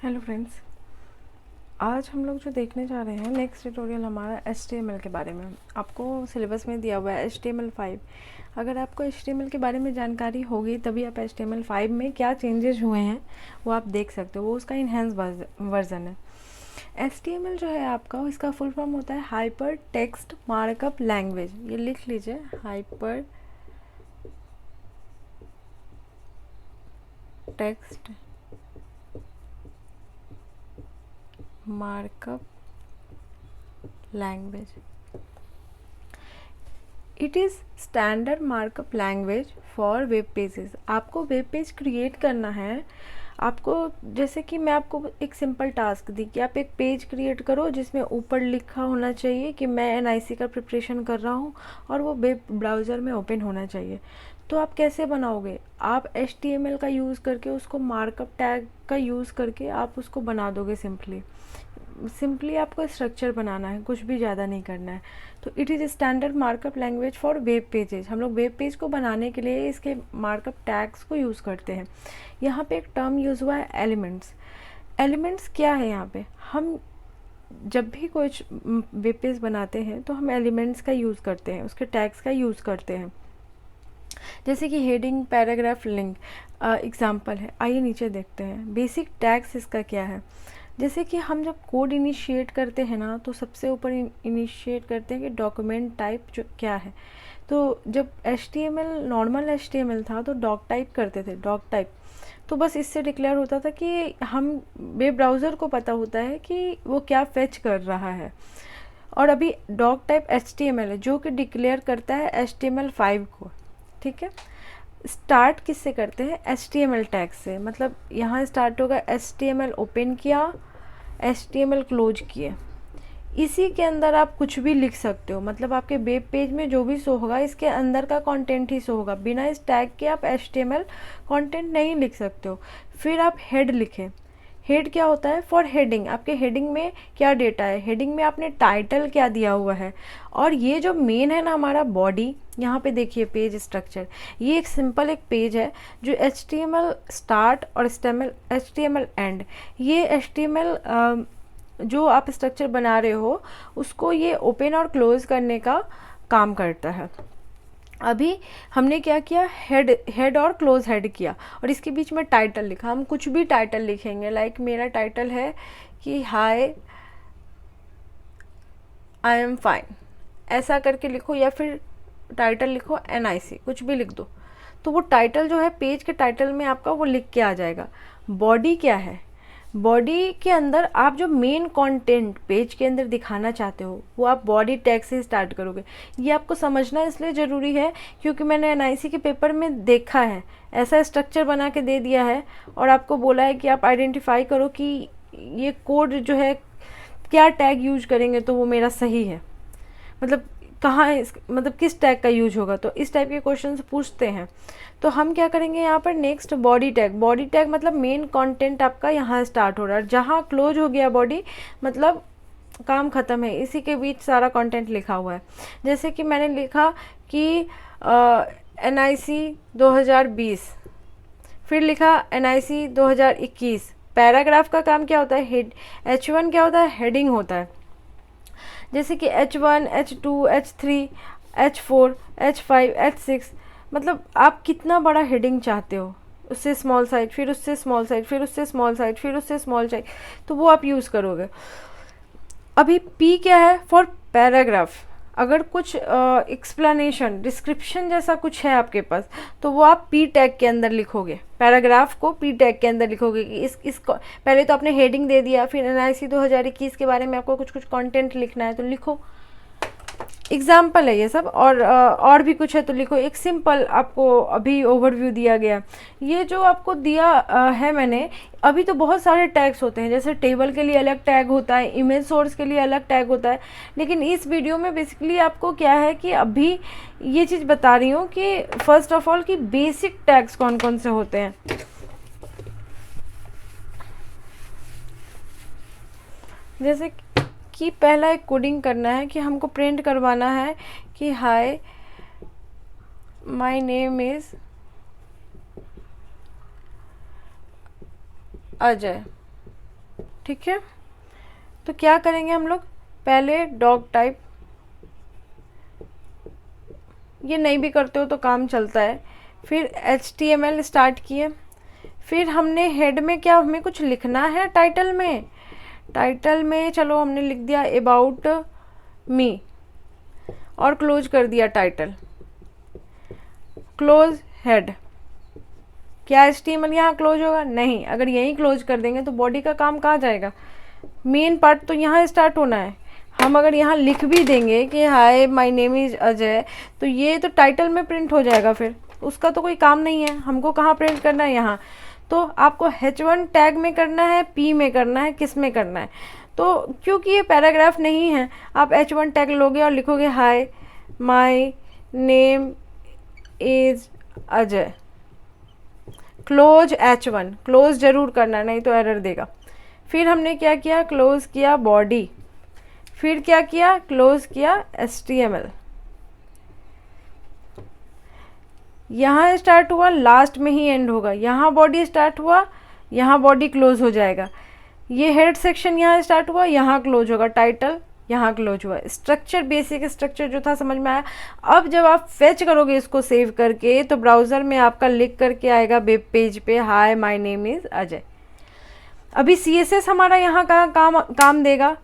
Hello friends, आज हम लोग जो देखने जा रहे हैं नेक्स्ट ट्यूटोरियल हमारा HTML के बारे में। आपको सिलेबस में दिया हुआ है HTML5। अगर आपको HTML के बारे में जानकारी होगी तभी आप HTML5 में क्या चेंजेस हुए हैं वो आप देख सकते हो। वो उसका इन्हेंस वर्जन है। HTML जो है आपका, इसका फुल फॉर्म होता है हाइपर टेक्स्ट मार्कअप लैंग्वेज। ये लिख लीजिए, hyper text markup language. It is standard markup language for web pages. आपको वेब पेज क्रिएट करना है। आपको जैसे कि मैं आपको एक सिंपल टास्क दी कि आप एक पेज क्रिएट करो जिसमें ऊपर लिखा होना चाहिए कि मैं NIC का प्रिपरेशन कर रहा हूँ और वो वेब ब्राउज़र में ओपन होना चाहिए। तो आप कैसे बनाओगे? आप HTML का यूज़ करके, उसको मार्कअप टैग का यूज़ करके आप उसको बना दोगे। सिंपली आपको स्ट्रक्चर बनाना है, कुछ भी ज़्यादा नहीं करना है। तो it is standard markup language for web pages. हम लोग वेब पेज को बनाने के लिए इसके मार्कअप टैग्स को यूज़ करते हैं। यहाँ पे एक टर्म यूज़ हुआ है एलिमेंट्स। एलिमेंट्स क्या है? यहाँ पे हम जब भी कोई वेब पेज बनाते हैं तो हम एलिमेंट्स का यूज़ करते हैं, उसके टैग्स का यूज़ करते हैं। जैसे कि हेडिंग, पैराग्राफ, लिंक एग्जाम्पल है। आइए नीचे देखते हैं बेसिक टैग्स इसका क्या है। जैसे कि हम जब कोड इनिशिएट करते हैं ना, तो सबसे ऊपर इनिशिएट करते हैं कि डॉक्यूमेंट टाइप जो क्या है। तो जब HTML नॉर्मल HTML था तो डॉक टाइप करते थे, डॉक टाइप। तो बस इससे डिक्लेयर होता था कि हम वेब ब्राउज़र को पता होता है कि वो क्या फेच कर रहा है। और अभी डॉक टाइप HTML है जो कि डिक्लेयर करता है HTML5 को। ठीक है। स्टार्ट किससे करते हैं? HTML टैग से। मतलब यहाँ स्टार्ट होगा HTML ओपन किया, HTML क्लोज किए। इसी के अंदर आप कुछ भी लिख सकते हो। मतलब आपके वेब पेज में जो भी शो होगा इसके अंदर का कंटेंट ही शो होगा। बिना इस टैग के आप HTML कंटेंट नहीं लिख सकते हो। फिर आप हेड लिखें। हेड क्या होता है? For heading. आपके हेडिंग में क्या डेटा है? हेडिंग में आपने टाइटल क्या दिया हुआ है। और ये जो मेन है ना हमारा बॉडी, यहाँ पे देखिए पेज स्ट्रक्चर। ये एक सिंपल एक पेज है जो HTML स्टार्ट और HTML एंड, ये HTML जो आप स्ट्रक्चर बना रहे हो उसको ये ओपन और क्लोज करने का काम करता है। अभी हमने क्या किया? हेड और क्लोज हेड किया और इसके बीच में टाइटल लिखा। हम कुछ भी टाइटल लिखेंगे, लाइक मेरा टाइटल है कि हाय आई एम फाइन, ऐसा करके लिखो। या फिर टाइटल लिखो NIC, कुछ भी लिख दो। तो वो टाइटल जो है पेज के टाइटल में आपका वो लिख के आ जाएगा। बॉडी क्या है? बॉडी के अंदर आप जो मेन कंटेंट पेज के अंदर दिखाना चाहते हो वो आप बॉडी टैग से स्टार्ट करोगे। ये आपको समझना इसलिए ज़रूरी है क्योंकि मैंने NIC के पेपर में देखा है, ऐसा स्ट्रक्चर बना के दे दिया है और आपको बोला है कि आप आइडेंटिफाई करो कि ये कोड जो है क्या टैग यूज करेंगे तो वो मेरा सही है। मतलब कहाँ मतलब किस टैग का यूज होगा। तो इस टाइप के क्वेश्चन पूछते हैं। तो हम क्या करेंगे यहाँ पर? Next body tag. Body tag मतलब मेन कंटेंट आपका यहाँ स्टार्ट हो रहा है, जहाँ क्लोज हो गया बॉडी मतलब काम ख़त्म है, इसी के बीच सारा कंटेंट लिखा हुआ है। जैसे कि मैंने लिखा कि NIC 2020, फिर लिखा NIC 2021। पैराग्राफ का काम क्या होता है? हेड। H1 क्या होता है? हेडिंग होता है। जैसे कि H1, H2, H3, H4, H5, H6। मतलब आप कितना बड़ा हेडिंग चाहते हो, उससे स्मॉल साइज, फिर उससे स्मॉल साइज, फिर उससे स्मॉल साइज, फिर उससे स्मॉल साइज, तो वो आप यूज़ करोगे। अभी P क्या है? For paragraph. अगर कुछ एक्सप्लेनेशन, डिस्क्रिप्शन जैसा कुछ है आपके पास तो वो आप P टैग के अंदर लिखोगे। पैराग्राफ को P टैग के अंदर लिखोगे कि इसको पहले तो आपने हेडिंग दे दिया, फिर NIC 2021 के बारे में आपको कुछ कुछ कंटेंट लिखना है तो लिखो। एग्जाम्पल है ये सब। और भी कुछ है तो लिखो। एक सिंपल आपको अभी ओवरव्यू दिया गया। ये जो आपको दिया है मैंने, अभी तो बहुत सारे टैग्स होते हैं। जैसे टेबल के लिए अलग टैग होता है, इमेज सोर्स के लिए अलग टैग होता है। लेकिन इस वीडियो में बेसिकली आपको क्या है कि अभी ये चीज़ बता रही हूँ कि फर्स्ट ऑफ ऑल कि बेसिक टैग्स कौन कौन से होते हैं। जैसे कि पहला एक कोडिंग करना है कि हमको प्रिंट करवाना है कि hi my name is Ajay. ठीक है। तो क्या करेंगे हम लोग, पहले डॉग टाइप, ये नहीं भी करते हो तो काम चलता है। फिर HTML स्टार्ट किए। फिर हमने हेड में क्या, हमें कुछ लिखना है टाइटल में। टाइटल में चलो हमने लिख दिया अबाउट मी और क्लोज कर दिया टाइटल, क्लोज हेड। क्या HTML यहाँ क्लोज होगा? नहीं। अगर यहीं क्लोज कर देंगे तो बॉडी का काम कहाँ जाएगा? मेन पार्ट तो यहाँ स्टार्ट होना है। हम अगर यहाँ लिख भी देंगे कि hi my name is Ajay, तो ये तो टाइटल में प्रिंट हो जाएगा, फिर उसका तो कोई काम नहीं है। हमको कहाँ प्रिंट करना है? यहाँ। तो आपको H1 टैग में करना है, P में करना है, किस में करना है? तो क्योंकि ये पैराग्राफ नहीं है, आप H1 टैग लोगे और लिखोगे hi my name is Ajay, close H1, close जरूर करना, नहीं तो एरर देगा। फिर हमने क्या किया, क्लोज किया बॉडी। फिर क्या किया, क्लोज किया HTML। यहाँ स्टार्ट हुआ, लास्ट में ही एंड होगा। यहाँ बॉडी स्टार्ट हुआ, यहाँ बॉडी क्लोज हो जाएगा। ये हेड सेक्शन यहाँ स्टार्ट हुआ, यहाँ क्लोज होगा। टाइटल यहाँ क्लोज हुआ। स्ट्रक्चर, बेसिक स्ट्रक्चर जो था समझ में आया। अब जब आप फेच करोगे इसको सेव करके, तो ब्राउज़र में आपका लिख करके आएगा वेब पेज पे hi my name is Ajay. अभी CSS हमारा यहाँ का काम देगा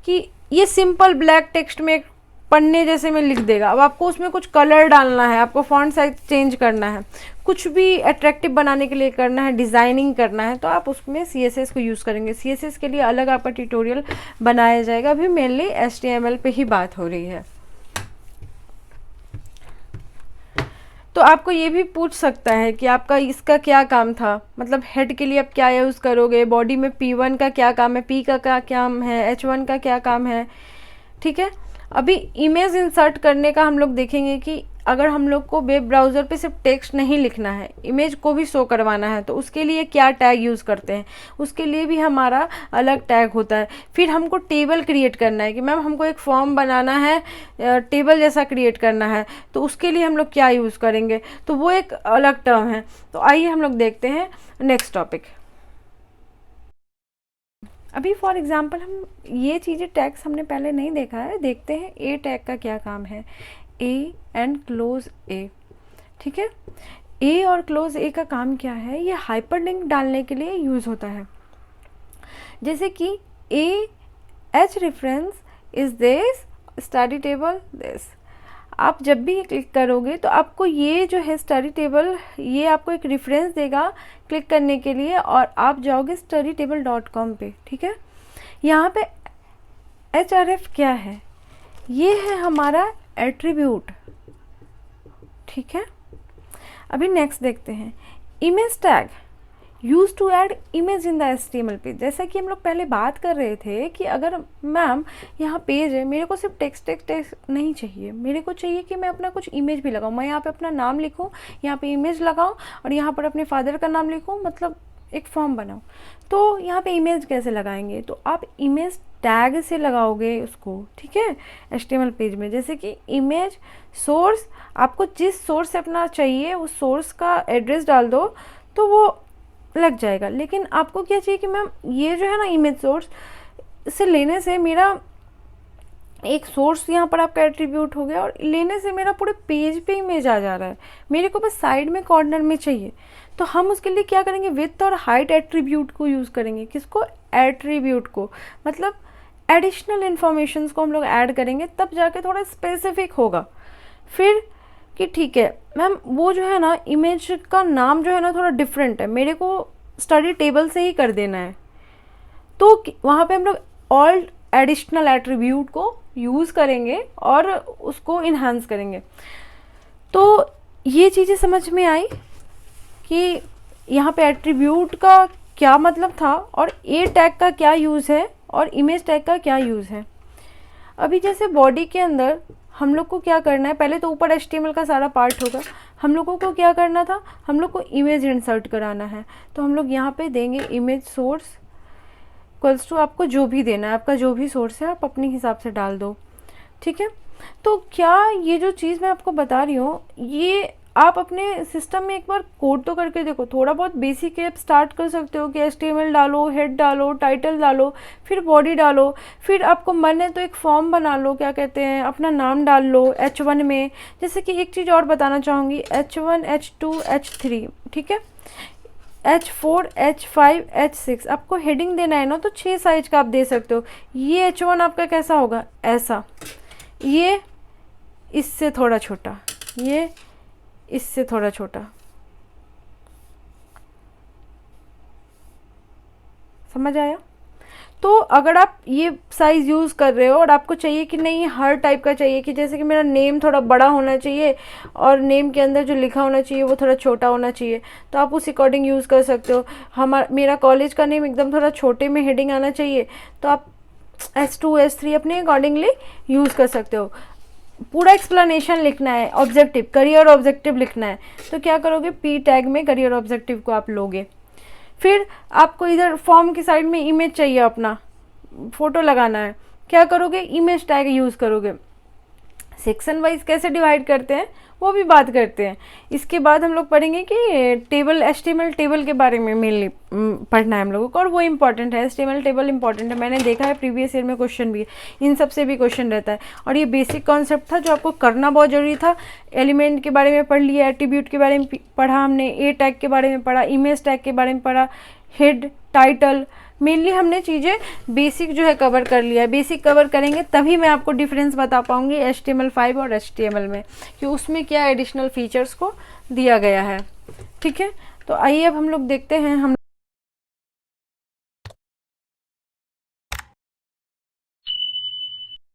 कि ये सिंपल ब्लैक टेक्स्ट में पढ़ने जैसे में लिख देगा। अब आपको उसमें कुछ कलर डालना है, आपको फॉन्ट साइज चेंज करना है, कुछ भी अट्रैक्टिव बनाने के लिए करना है, डिज़ाइनिंग करना है, तो आप उसमें CSS को यूज़ करेंगे। CSS के लिए अलग आपका ट्यूटोरियल बनाया जाएगा। अभी मेनली HTML पे ही बात हो रही है। तो आपको ये भी पूछ सकता है कि आपका इसका क्या काम था, मतलब हेड के लिए आप क्या यूज़ करोगे, बॉडी में P1 का क्या काम है, P का क्या काम है, H1 का क्या काम है। ठीक है। अभी इमेज इंसर्ट करने का हम लोग देखेंगे कि अगर हम लोग को वेब ब्राउज़र पे सिर्फ टेक्स्ट नहीं लिखना है, इमेज को भी शो करवाना है, तो उसके लिए क्या टैग यूज़ करते हैं, उसके लिए भी हमारा अलग टैग होता है। फिर हमको टेबल क्रिएट करना है कि मैम हमको एक फॉर्म बनाना है, टेबल जैसा क्रिएट करना है, तो उसके लिए हम लोग क्या यूज़ करेंगे, तो वो एक अलग टर्म है। तो आइए हम लोग देखते हैं नेक्स्ट टॉपिक। अभी फॉर एग्जांपल हम ये चीज़ें टैग्स हमने पहले नहीं देखा है, देखते हैं ए टैग का क्या काम है। ए एंड क्लोज ए, ठीक है। ए और क्लोज ए का काम क्या है, ये हाइपरलिंक डालने के लिए यूज़ होता है। जैसे कि A H reference is this, study table this. आप जब भी क्लिक करोगे तो आपको ये जो है स्टडी टेबल, ये आपको एक रेफरेंस देगा क्लिक करने के लिए, और आप जाओगे studytable.com पे। ठीक है। यहाँ पे href क्या है, ये है हमारा एट्रीब्यूट। ठीक है। अभी नेक्स्ट देखते हैं, image tag use to add image in the HTML page. जैसा कि हम लोग पहले बात कर रहे थे कि अगर मैम यहाँ पेज है, मेरे को सिर्फ टेक्स्ट नहीं चाहिए, मेरे को चाहिए कि मैं अपना कुछ इमेज भी लगाऊँ। मैं यहाँ पे अपना नाम लिखूँ, यहाँ पे इमेज लगाऊँ, और यहाँ पर अपने फादर का नाम लिखूँ, मतलब एक फॉर्म बनाऊँ। तो यहाँ पे इमेज कैसे लगाएंगे, तो आप इमेज टैग से लगाओगे उसको। ठीक है। HTML पेज में जैसे कि इमेज सोर्स, आपको जिस सोर्स से अपना चाहिए उस सोर्स का एड्रेस डाल दो तो वो लग जाएगा। लेकिन आपको क्या चाहिए कि मैम ये जो है ना इमेज सोर्स से लेने से मेरा एक सोर्स यहाँ पर आपका एट्रीब्यूट हो गया, और लेने से मेरा पूरे पेज पे इमेज आ जा रहा है, मेरे को बस साइड में कॉर्नर में चाहिए। तो हम उसके लिए क्या करेंगे, विड्थ और हाइट एट्रीब्यूट को यूज़ करेंगे। किसको? एट्रीब्यूट को, मतलब एडिशनल इन्फॉर्मेशन को हम लोग ऐड करेंगे, तब जाके थोड़ा स्पेसिफिक होगा। फिर कि ठीक है मैम वो जो है ना इमेज का नाम जो है ना थोड़ा डिफरेंट है, मेरे को स्टडी टेबल से ही कर देना है, तो वहाँ पे हम लोग ऑल एडिशनल एट्रीब्यूट को यूज़ करेंगे और उसको इन्हांस करेंगे। तो ये चीज़ें समझ में आई कि यहाँ पे एट्रीब्यूट का क्या मतलब था, और ए टैग का क्या यूज़ है, और इमेज टैग का क्या यूज़ है। अभी जैसे बॉडी के अंदर हम लोग को क्या करना है, पहले तो ऊपर HTML का सारा पार्ट होगा, हम लोगों को क्या करना था, हम लोग को इमेज इंसर्ट कराना है। तो हम लोग यहाँ पे देंगे इमेज सोर्स इक्वल्स टू, आपको जो भी देना है, आपका जो भी सोर्स है आप अपने हिसाब से डाल दो। ठीक है। तो क्या ये जो चीज़ मैं आपको बता रही हूँ, ये आप अपने सिस्टम में एक बार कोड तो करके देखो, थोड़ा बहुत बेसिक ऐप स्टार्ट कर सकते हो कि HTML डालो, हेड डालो, टाइटल डालो, फिर बॉडी डालो, फिर आपको मन है तो एक फॉर्म बना लो, क्या कहते हैं, अपना नाम डाल लो H1 में। जैसे कि एक चीज़ और बताना चाहूँगी, H1, H2, H3, ठीक है, H4, H5, H6 आपको हेडिंग देना है ना, तो 6 साइज का आप दे सकते हो। ये H1 आपका कैसा होगा, ऐसा, ये इससे थोड़ा छोटा, ये इससे थोड़ा छोटा, समझ आया। तो अगर आप ये साइज़ यूज़ कर रहे हो और आपको चाहिए कि नहीं हर टाइप का चाहिए, कि जैसे कि मेरा नेम थोड़ा बड़ा होना चाहिए और नेम के अंदर जो लिखा होना चाहिए वो थोड़ा छोटा होना चाहिए, तो आप उस अकॉर्डिंग यूज़ कर सकते हो। मेरा कॉलेज का नेम एकदम थोड़ा छोटे में हेडिंग आना चाहिए, तो आप H2, H3 अपने अकॉर्डिंगली यूज़ कर सकते हो। पूरा एक्सप्लेनेशन लिखना है, ऑब्जेक्टिव, करियर ऑब्जेक्टिव लिखना है, तो क्या करोगे, पी टैग में करियर ऑब्जेक्टिव को आप लोगे। फिर आपको इधर फॉर्म की साइड में इमेज चाहिए, अपना फोटो लगाना है, क्या करोगे, इमेज टैग यूज़ करोगे। सेक्शन वाइज कैसे डिवाइड करते हैं वो भी बात करते हैं। इसके बाद हम लोग पढ़ेंगे कि टेबल, HTML टेबल के बारे में मेनली पढ़ना है हम लोगों को, और वो इम्पॉर्टेंट है, HTML टेबल इंपॉर्टेंट है। मैंने देखा है प्रीवियस ईयर में क्वेश्चन भी, इन सब से भी क्वेश्चन रहता है। और ये बेसिक कॉन्सेप्ट था जो आपको करना बहुत ज़रूरी था। एलिमेंट के बारे में पढ़ लिया, एट्रीब्यूट के बारे में पढ़ा हमने, ए टैग के बारे में पढ़ा, इमेज टैग के बारे में पढ़ा, हेड, टाइटल, मेनली हमने चीज़ें बेसिक जो है कवर कर लिया है। बेसिक कवर करेंगे तभी मैं आपको डिफरेंस बता पाऊँगी HTML5 और HTML में, कि उसमें क्या एडिशनल फीचर्स को दिया गया है, ठीक है। तो आइए अब हम लोग देखते हैं हम